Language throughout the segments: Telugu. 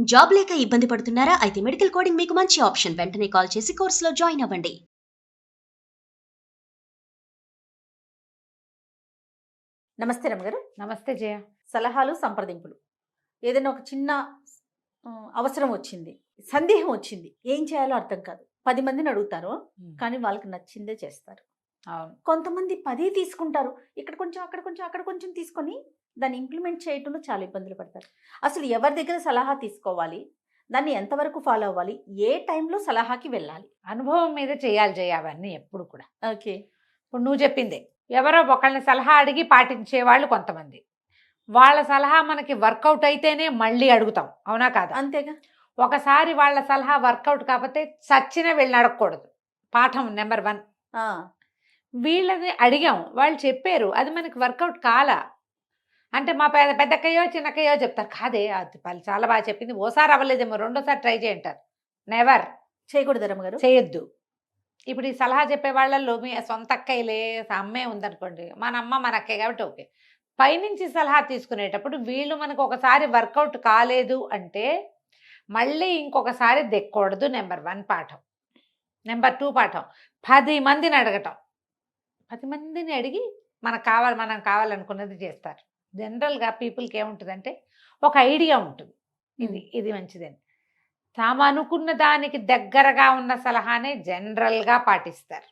జాబ్ లేక ఇబ్బంది పడుతున్నారా? అయితే మెడికల్ కోడింగ్ మీకు మంచి ఆప్షన్. వెంటనే కాల్ చేసి కోర్సులో జాయిన్ అవ్వండి. నమస్తే రమగారు. నమస్తే జయ. సలహాలు, సంప్రదింపులు. ఏదైనా ఒక చిన్న అవసరం వచ్చింది, సందేహం వచ్చింది, ఏం చేయాలో అర్థం కాదు. 10 మందిని అడుగుతారు, కానీ వాళ్ళకి నచ్చిందే చేస్తారు. అవును. కొంతమంది 10 తీసుకుంటారు, ఇక్కడ కొంచెం అక్కడ కొంచెం అక్కడ కొంచెం తీసుకొని దాన్ని ఇంప్లిమెంట్ చేయటంలో చాలా ఇబ్బందులు పడతారు. అసలు ఎవరి దగ్గర సలహా తీసుకోవాలి, దాన్ని ఎంతవరకు ఫాలో అవ్వాలి, ఏ టైంలో సలహాకి వెళ్ళాలి? అనుభవం మీద చేయాలి జయ అవన్నీ ఎప్పుడు కూడా. ఓకే. ఇప్పుడు నువ్వు చెప్పిందే, ఎవరో ఒకళ్ళని సలహా అడిగి పాటించే వాళ్ళు కొంతమంది. వాళ్ళ సలహా మనకి వర్కౌట్ అయితేనే మళ్ళీ అడుగుతాం, అవునా కాదా? అంతేగా. ఒకసారి వాళ్ళ సలహా వర్కౌట్ కాకపోతే చచ్చిన వీళ్ళని అడగకూడదు. పాఠం నెంబర్ 1. వీళ్ళని అడిగాం, వాళ్ళు చెప్పారు, అది మనకి వర్కౌట్ కాలా అంటే మా పెద్దక్కయ్యో చిన్నక్కయ్యో చెప్తారు, కాదే అది వాళ్ళు చాలా బాగా చెప్పింది, ఓసారి అవ్వలేదేమో రెండోసారి ట్రై చేయంటారు. నెవర్ చేయకూడదు రమ్మగారు, చేయొద్దు. ఇప్పుడు ఈ సలహా చెప్పే వాళ్ళల్లో మీ సొంత అక్కయ్యలే అమ్మే ఉందనుకోండి, మన అమ్మ మన అక్కయ్య కాబట్టి ఓకే. పైనుంచి సలహా తీసుకునేటప్పుడు వీళ్ళు మనకు ఒకసారి వర్కౌట్ కాలేదు అంటే మళ్ళీ ఇంకొకసారి దెక్కకూడదు. నెంబర్ 1 పాఠం. నెంబర్ 2 పాఠం, 10 మందిని అడగటం. 10 మందిని అడిగి మనం కావాలనుకున్నది చేస్తారు. జనరల్గా పీపుల్కి ఏముంటుందంటే ఒక ఐడియా ఉంటుంది, ఇది మంచిదని. తాము అనుకున్న దానికి దగ్గరగా ఉన్న సలహానే జనరల్గా పాటిస్తారు.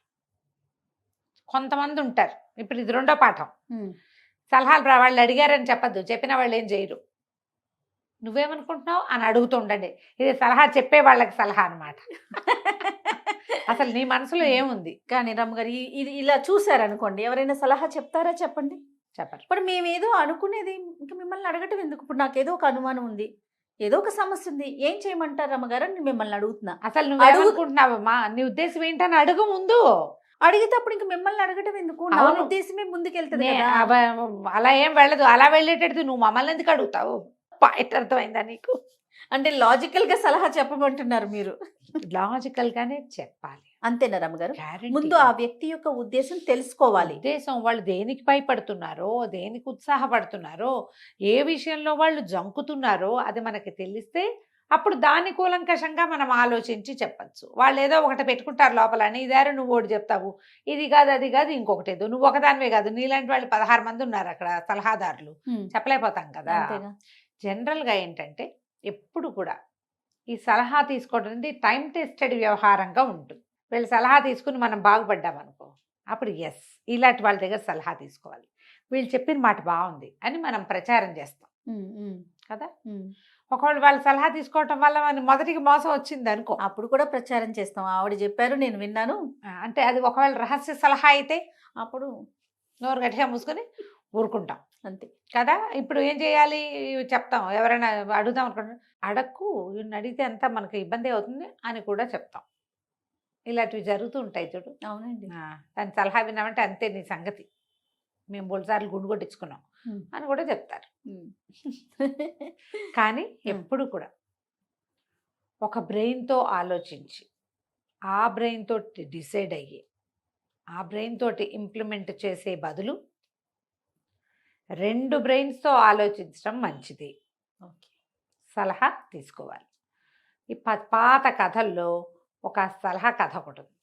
కొంతమంది ఉంటారు. ఇప్పుడు ఇది 2వ పాఠం. సలహాలు వాళ్ళు అడిగారని చెప్పద్దు, చెప్పిన వాళ్ళు ఏం చేయరు. నువ్వేమనుకుంటున్నావు అని అడుగుతూ ఉండండి. ఇది సలహా చెప్పే వాళ్ళకి సలహా అనమాట. అసలు నీ మనసులో ఏముంది? కానీ రమ్మగారు, ఇది ఇలా చూసారనుకోండి, ఎవరైనా సలహా చెప్తారా? చెప్పండి. చెప్పరు. ఇప్పుడు మేమేదో అనుకునేది ఇంకా మిమ్మల్ని అడగటం ఎందుకు? ఇప్పుడు నాకేదో ఒక అనుమానం ఉంది, ఏదో ఒక సమస్య ఉంది, ఏం చేయమంటారు రమ్మగారు అని మిమ్మల్ని అడుగుతున్నా. అసలు నువ్వు అడుగుకుంటున్నావమ్మా, నీ ఉద్దేశం ఏంటని అడుగు ముందు. అడిగితే అప్పుడు ఇంక మిమ్మల్ని అడగటం ఎందుకు? నా ఉద్దేశమే ముందుకెళ్తుంది కదా. అలా ఏం వెళ్ళదు. అలా వెళ్ళేటట్టు నువ్వు మమ్మల్ని ఎందుకు అడుగుతావు? పాయింట్ అర్థమైందా నీకు? అంటే లాజికల్ గా సలహా చెప్పమంటున్నారు మీరు. లాజికల్ గానే చెప్పాలి, అంతేనా రమ్మగారు? ముందు ఆ వ్యక్తి యొక్క ఉద్దేశం తెలుసుకోవాలి. ఉద్దేశం, వాళ్ళు దేనికి భయపడుతున్నారో, దేనికి ఉత్సాహపడుతున్నారో, ఏ విషయంలో వాళ్ళు జంకుతున్నారో అది మనకి తెలిస్తే అప్పుడు దాని కూలంకషంగా మనం ఆలోచించి చెప్పచ్చు. వాళ్ళు ఏదో ఒకటి పెట్టుకుంటారు లోపలని, ఇదారు నువ్వు ఒకటి చెప్తావు, ఇది కాదు అది కాదు ఇంకొకటి ఏదో. నువ్వు ఒకదానివే కాదు, నీలాంటి వాళ్ళు 16 మంది ఉన్నారు అక్కడ సలహాదారులు, చెప్పలేకపోతాం కదా. జనరల్గా ఏంటంటే ఎప్పుడు కూడా ఈ సలహా తీసుకోవడం అనేది టైం టెస్టెడ్ వ్యవహారంగా ఉంటుంది. వీళ్ళు సలహా తీసుకుని మనం బాగుపడ్డామనుకో, అప్పుడు ఎస్ ఇలాంటి వాళ్ళ దగ్గర సలహా తీసుకోవాలి. వీళ్ళు చెప్పిన మాట బాగుంది అని మనం ప్రచారం చేస్తాం కదా. ఒకవేళ వాళ్ళు సలహా తీసుకోవటం వల్ల మన మొదటికి మోసం వచ్చింది అనుకో, అప్పుడు కూడా ప్రచారం చేస్తాం. ఆవిడ చెప్పారు, నేను విన్నాను అంటే అది ఒకవేళ రహస్య సలహా అయితే అప్పుడు నోరు గట్టిగా మూసుకొని ఊరుకుంటాం, అంతే కదా. ఇప్పుడు ఏం చేయాలి చెప్తాం, ఎవరైనా అడుగుదాం అనుకుంటున్నా, అడక్కు, ఈయన అడిగితే అంతా మనకి ఇబ్బంది అవుతుంది అని కూడా చెప్తాం. ఇలాంటివి జరుగుతూ ఉంటాయి చూడు. అవునండి. దాని సలహా విన్నామంటే అంతే నీ సంగతి, మేము 3 సార్లు గుండు కొట్టించుకున్నాం అని కూడా చెప్తారు. కానీ ఎప్పుడు కూడా ఒక బ్రెయిన్తో ఆలోచించి, ఆ బ్రెయిన్ తోటి డిసైడ్ అయ్యి, ఆ బ్రెయిన్ తోటి ఇంప్లిమెంట్ చేసే బదులు 2 బ్రెయిన్స్తో ఆలోచించడం మంచిది. సలహా తీసుకోవాలి. ఈ పాత కథల్లో ఒక సలహా కథ ఒకటి ఉంది.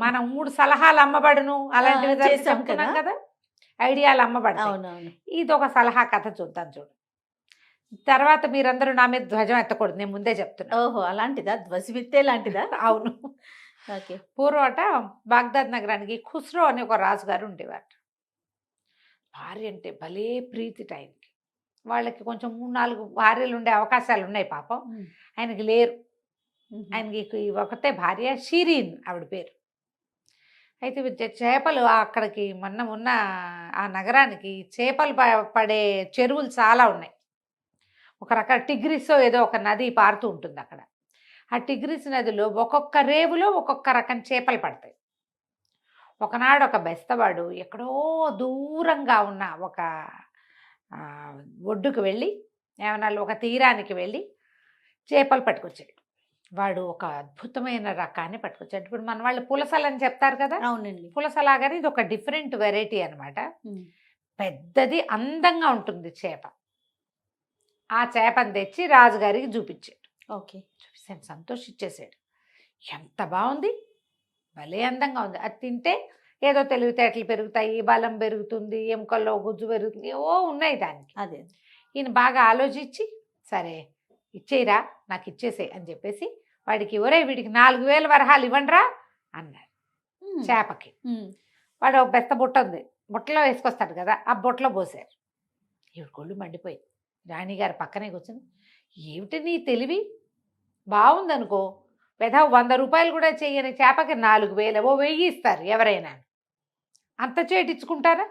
మనం 3 సలహాలు అమ్మబడును అలాంటివి చెప్తున్నాం కదా, ఐడియాలు అమ్మబడతాయి. ఇది ఒక సలహా కథ చూద్దాం చూడు. తర్వాత మీరందరూ నా మీద ధ్వజం ఎత్తకూడదు, నేను ముందే చెప్తున్నా. ఓహో, అలాంటిదా? ధ్వజమెత్తే లాంటిదా? అవును. ఓకే. పూర్వట బాగ్దాద్ నగరానికి ఖుస్రో అనే ఒక రాజుగారు ఉండేవారు. భార్య అంటే భలే ప్రీతి టైంకి. వాళ్ళకి కొంచెం 3-4 భార్యలు ఉండే అవకాశాలు ఉన్నాయి పాపం, ఆయనకి లేరు. ఆయనకి ఒకటే భార్య, షిరీన్ ఆవిడ పేరు. అయితే చేపలు అక్కడికి మొన్న ఉన్న ఆ నగరానికి చేపలు పడే చెరువులు చాలా ఉన్నాయి. ఒక రకాల టిగ్రిస్ ఏదో ఒక నది పారుతూ ఉంటుంది అక్కడ. ఆ టిగ్రిస్ నదిలో ఒక్కొక్క రేవులో ఒక్కొక్క రకం చేపలు పడతాయి. ఒకనాడు ఒక బెస్తవాడు ఎక్కడో దూరంగా ఉన్న ఒక ఒడ్డుకు వెళ్ళి, ఏమన్నా ఒక తీరానికి వెళ్ళి చేపలు పట్టుకొచ్చాడు. వాడు ఒక అద్భుతమైన రకాన్ని పట్టుకొచ్చాడు. ఇప్పుడు మన వాళ్ళు పులసలని చెప్తారు కదా. అవునండి. పులసలాగానే ఇది ఒక డిఫరెంట్ వెరైటీ అనమాట. పెద్దది, అందంగా ఉంటుంది చేప. ఆ చేపను తెచ్చి రాజుగారికి చూపించాడు. ఓకే. చూపిస్తాను, సంతోషించేసాడు. ఎంత బాగుంది, భలే అందంగా ఉంది. అది తింటే ఏదో తెలివితేటలు పెరుగుతాయి, బలం పెరుగుతుంది, ఎముకల్లో గుజ్జు పెరుగుతుంది, ఏవో ఉన్నాయి దానికి. అదే. ఈయన బాగా ఆలోచించి, సరే ఇచ్చేయరా, నాకు ఇచ్చేసేయి అని చెప్పేసి వాడికి, ఒరే వీడికి 4000 వరహాలు ఇవ్వండిరా అన్నాడు చేపకి. వాడు ఒక బెత్త బుట్ట ఉంది, బుట్టలో వేసుకొస్తాడు కదా, ఆ బుట్టలో పోసారు. ఈవిడ కొళ్ళు మండిపోయి రాణిగారు పక్కనే కూర్చొని, ఏమిటి నీ తెలివి, బాగుందనుకో, పెద్ద 100 రూపాయలు కూడా చెయ్యని చేపకి 4000, 1000 ఇస్తారు ఎవరైనా. అంత చేటించుకుంటారా?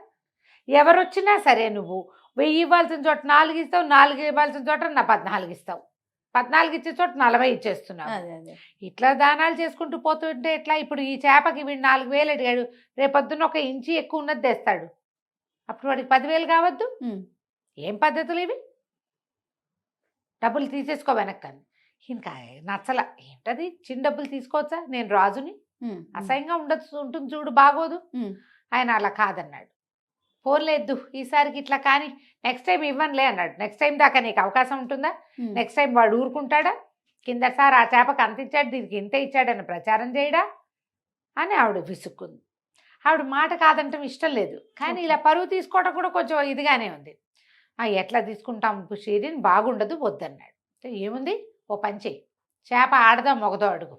ఎవరొచ్చినా సరే నువ్వు 1000 ఇవ్వాల్సిన చోట 4 ఇస్తావు, 4 ఇవ్వాల్సిన చోట నా 14 ఇస్తావు, 14 ఇచ్చే చోట 40 ఇచ్చేస్తున్నావు. ఇట్లా దానాలు చేసుకుంటూ పోతుంటే ఎట్లా? ఇప్పుడు ఈ చేపకి వీడు 4000 అడిగాడు, రేపొద్దున 1 ఇంచి ఎక్కువ ఉన్నది తెస్తాడు, అప్పుడు వాడికి 10,000 కావద్దు? ఏం పద్ధతులు ఇవి? డబ్బులు తీసేసుకో వెనక్కని. ఇంకా నచ్చల, ఏంటది చిన్న డబ్బులు తీసుకోవచ్చా, నేను రాజుని, అసహ్యంగా ఉంటుంది చూడు, బాగోదు. ఆయన అలా కాదన్నాడు. పోర్లేదు ఈసారికి ఇట్లా కానీ నెక్స్ట్ టైం ఇవ్వనులే అన్నాడు. నెక్స్ట్ టైం దాకా నీకు అవకాశం ఉంటుందా? నెక్స్ట్ టైం వాడు ఊరుకుంటాడా? కిందసారి ఆ చేపకు అంత ఇచ్చాడు, దీనికి ఇంత ఇచ్చాడని ప్రచారం చేయడా అని ఆవిడ విసుక్కుంది. ఆవిడ మాట కాదంటే ఇష్టం లేదు, కానీ ఇలా పరువు తీసుకోవడం కూడా కొంచెం ఇదిగానే ఉంది. ఎట్లా తీసుకుంటాం షీరిన్, బాగుండదు, వద్దన్నాడు. ఏముంది, ఓ పని చెయ్యి, చేప ఆడదా మొగదో అడుగు.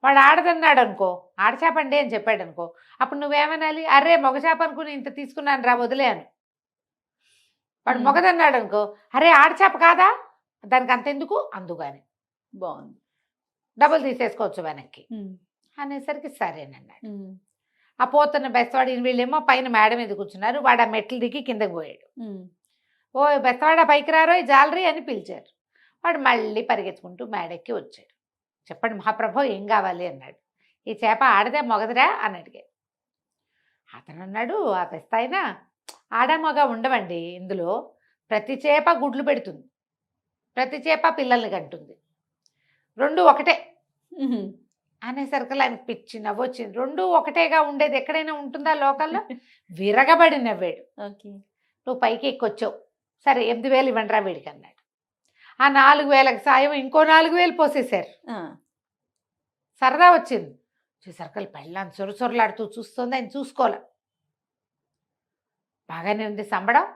వాడు ఆడదన్నాడు అనుకో, ఆడచేపండి అని చెప్పాడు అనుకో, అప్పుడు నువ్వేమనాలి, అరే మొగ చేప అనుకుని ఇంత తీసుకున్నాను రా వదిలే అని. వాడు మొగదన్నాడు అనుకో, అరే ఆడచేప కాదా, దానికి అంతెందుకు, అందుకని బాగుంది, డబ్బులు తీసేసుకోవచ్చు వెనక్కి అనేసరికి సరేనన్నాడు. ఆ పోతున్న బెస్తవాడి వీళ్ళేమో పైన మేడ మీద కూర్చున్నారు, వాడు ఆ మెట్లు దిగి కిందకి పోయాడు. ఓ బెస్తవాడ పైకి రారో జాలరీ అని పిలిచారు. వాడు మళ్ళీ పరిగెత్తుకుంటూ మేడెక్కి వచ్చాడు. చెప్పండి మహాప్రభు, ఏం కావాలి అన్నాడు. ఈ చేప ఆడదే మొగదిరా అని అడిగాడు. అతను అన్నాడు, ఆ బెస్తాయినా, ఆడ మగ ఉండవండి ఇందులో, ప్రతి చేప గుడ్లు పెడుతుంది, ప్రతి చేప పిల్లల్ని కంటుంది, 2 ఒకటే అనేసరికి ఆయనకు పిచ్చి నవ్వొచ్చింది. 2 ఒకటేగా ఉండేది ఎక్కడైనా ఉంటుందా లోకల్లో? విరగబడి నవ్వాడు. నువ్వు పైకి ఎక్కొచ్చావు, సరే 8,000 ఇవ్వండి రా వీడికి అన్నాడు. ఆ 4,000కి సాయం ఇంకో 4,000 పోసేశారు. సరదా వచ్చింది. చూసరికలు పెళ్ళాన్ని సొరసొరలాడుతూ చూస్తుంది, ఆయన చూసుకోలే. బాగానే ఉంది సంబడం,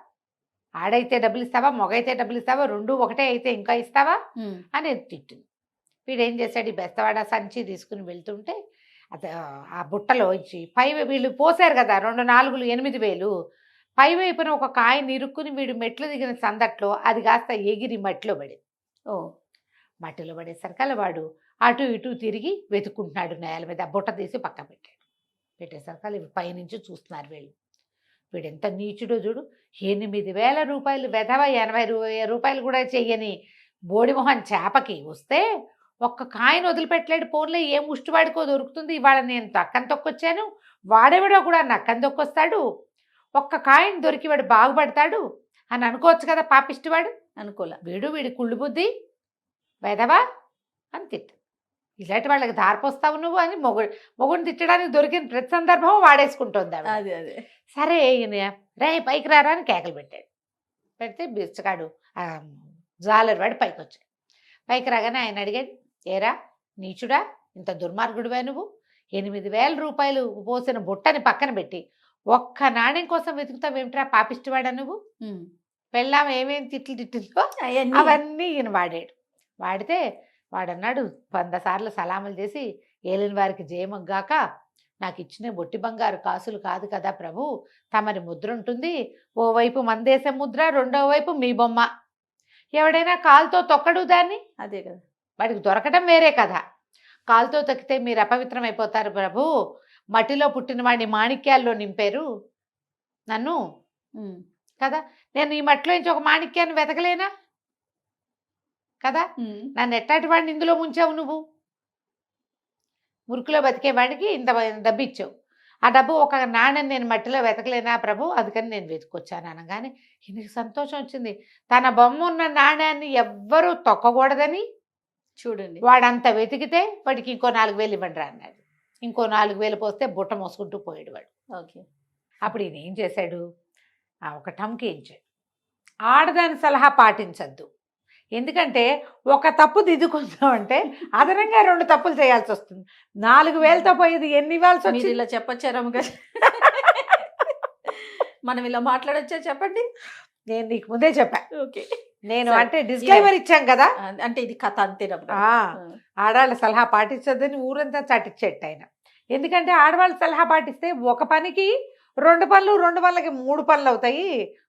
ఆడైతే డబ్బులు ఇస్తావా, మొగైతే డబ్బులు ఇస్తావా, 2 ఒకటే అయితే ఇంకా ఇస్తావా అని తిట్టింది. వీడేం చేశాడు, ఈ బెస్తవాడ సంచి తీసుకుని వెళ్తుంటే ఆ బుట్టలో ఇచ్చి వీళ్ళు పోసారు కదా 2 4 8,000, పైవైపున ఒక కాయని ఇరుక్కుని వీడు మెట్లు దిగిన సందట్లో అది కాస్త ఎగిరి మట్టిలో పడింది. మట్టిలో పడేసరికల్లా వాడు అటు ఇటు తిరిగి వెతుక్కుంటున్నాడు నేల మీద. బుట్ట తీసి పక్క పెట్టాడు. పెట్టేసరికల్లా ఇవి పైనుంచి చూస్తున్నారు వీళ్ళు. వీడు ఎంత నీచుడో చూడు, 8,000 రూపాయలు వెధవ 80 రూపాయలు కూడా చెయ్యని బోడిమొహన్ చేపకి వస్తే ఒక్క కాయను వదిలిపెట్టలేడు. పోన్లే ఏం ముష్టివాడికో దొరుకుతుంది, ఇవాళ నేను నక్కని తొక్కొచ్చాను, వాడెవడో కూడా నక్కని తొక్కొస్తాడు, ఒక్క కాయను దొరికి వాడు బాగుపడతాడు అని అనుకోవచ్చు కదా పాపిష్టివాడు. అనుకోలే. వీడి కుళ్ళు బుద్ధి వెదవా అని తిట్టు. ఇలాంటి వాళ్ళకి దారిపోస్తావు నువ్వు అని మొగుడిని తిట్టడానికి దొరికిన ప్రతి సందర్భం వాడేసుకుంటుంది. అదే సరే రే పైకి రారా అని కేకలు పెట్టాడు. పెడితే బిచ్చగాడు జాలర్ వాడు పైకి వచ్చాడు. పైకి రాగానే ఆయన అడిగాడు, ఏరా నీచుడా, ఇంత దుర్మార్గుడివే నువ్వు, 8,000 రూపాయలు పోసిన బుట్టని పక్కన పెట్టి ఒక్క నాణ్యం కోసం వెతుకుతావేమిట్రా పాపిష్టివాడా నువ్వు? పెళ్ళాం ఏమేం తిట్లు తిట్టిందో అవన్నీ ఈయన వాడాడు. వాడితే వాడన్నాడు, 100 సార్లు సలాములు చేసి, ఏలిన వారికి జయమగ్గాక, నాకు ఇచ్చిన బొట్టి బంగారు కాసులు కాదు కదా ప్రభు, తమరి ముద్ర ఉంటుంది, ఓవైపు మన దేశం ముద్ర, రెండో వైపు మీ బొమ్మ, ఎవడైనా కాలుతో తొక్కడు దాన్ని, అదే కదా వాడికి దొరకటం వేరే కదా, కాలుతో తొక్కితే మీరు అపవిత్రం అయిపోతారు ప్రభు, మట్టిలో పుట్టిన వాడిని మాణిక్యాల్లో నింపారు నన్ను కదా, నేను ఈ మట్టిలో నుంచి ఒక మాణిక్యాన్ని వెతకలేనా కదా, నన్ను ఎట్టాటి వాడిని ఇందులో ముంచావు నువ్వు, మురికిలో బతికేవాడికి ఇంత డబ్బు ఇచ్చావు, ఆ డబ్బు ఒక నాణ్యం నేను మట్టిలో వెతకలేనా ప్రభు, అందుకని నేను వెతుకొచ్చాను అనగానే ఈయనకి సంతోషం వచ్చింది. తన బొమ్మ ఉన్న నాణ్యాన్ని ఎవ్వరూ తొక్కకూడదని చూడండి, వాడంతా వెతికితే వాడికి ఇంకో 4,000 ఇవ్వండి రా అన్నాడు. ఇంకో 4,000 పోస్తే బుట్ట మోసుకుంటూ పోయాడు వాడు. ఓకే. అప్పుడు ఈయన ఏం చేశాడు, ఒక టంకి ఇచ్చాడు. ఆడదాని సలహా పాటించద్దు. ఎందుకంటే ఒక తప్పు దిద్దుకుందామంటే అదనంగా 2 తప్పులు చేయాల్సి వస్తుంది. 4000తో పోయేది ఎన్ని ఇవ్వాల్సి మీరు వచ్చింది? ఇలా చెప్పొచ్చా రమ్మగారు? మనం ఇలా మాట్లాడొచ్చా చెప్పండి. నేను నీకు ముందే చెప్పా. ఓకే. నేను సరే. అంటే డిస్క్లైమర్ ఇచ్చాం కదా. అంటే ఇది కథ అంతే రమ్మగారు. ఆ, ఆడవాళ్ళ సలహా పాటించొద్దని ఊరంతా చాటిచ్చేట్టు ఆయన. ఎందుకంటే ఆడవాళ్ళ సలహా పాటిస్తే ఒక పనికి 2 పనులు, 2 పనులకి 3 పనులు అవుతాయి.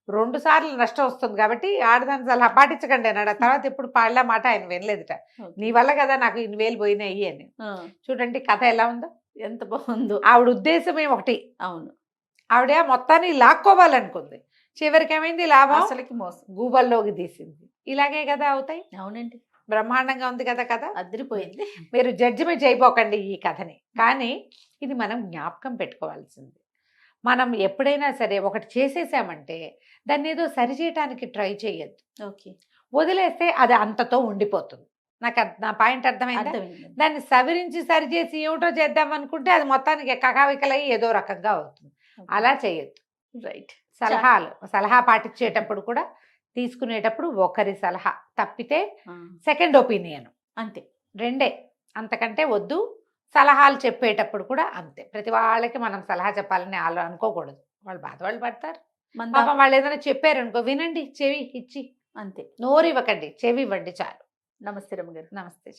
2 సార్లు నష్టం వస్తుంది. కాబట్టి ఆడదాని సలహా పాటించకండి అన్నాడు. ఆ తర్వాత ఎప్పుడు పాడలా మాట ఆయన వినలేదుట. ఓకే. నీ వల్ల కదా నాకు ఇన్ని వేలు పోయినాయి అని. ఆ, చూడండి కథ ఎలా ఉందో. ఎంత బాగుందో. ఆవిడ ఉద్దేశమే ఒకటి, అవును. ఆవిడ మొత్తాన్ని లాక్కోవాలనుకుంది. చివరికి ఏమైంది? లాభం అసలుకి మోసం. గూబల్లోకి తీసింది. ఇలాగే కదా అవుతాయి. అవునండి. బ్రహ్మాండంగా ఉంది కదా కథ. అదిరిపోయింది. మీరు జడ్జిమెంట్ చేయబోకండి ఈ కథని. కానీ ఇది మనం జ్ఞాపకం పెట్టుకోవాల్సింది. మనం ఎప్పుడైనా సరే ఒకటి చేసేసామంటే దాన్ని ఏదో సరిచేయటానికి ట్రై చేయొద్దు. ఓకే. వదిలేస్తే అది అంతతో ఉండిపోతుంది. నా పాయింట్ అర్థమైందా? అర్థమైంది. దాన్ని సవరించి సరిచేసి ఏమిటో చేద్దాం అనుకుంటే అది మొత్తానికి కకావికలై ఏదో రకంగా అవుతుంది. అలా చేయొద్దు. రైట్. సలహా పాటించేటప్పుడు కూడా తీసుకునేటప్పుడు ఒకరి సలహా తప్పితే ఆ, సెకండ్ ఒపీనియన్ అంతే. 2 అంతకంటే వద్దు. సలహాలు చెప్పేటప్పుడు కూడా అంతే. ప్రతి వాళ్ళకి మనం సలహా చెప్పాలని అనుకోకూడదు. వాళ్ళు బాధ పడతారు. మన పాపం వాళ్ళు ఏదైనా చెప్పారనుకో, వినండి, చెవి ఇచ్చి. అంతే. నోరు ఇవ్వకండి, చెవి ఇవ్వండి చాలు. నమస్తే రమ్మగారు. నమస్తే.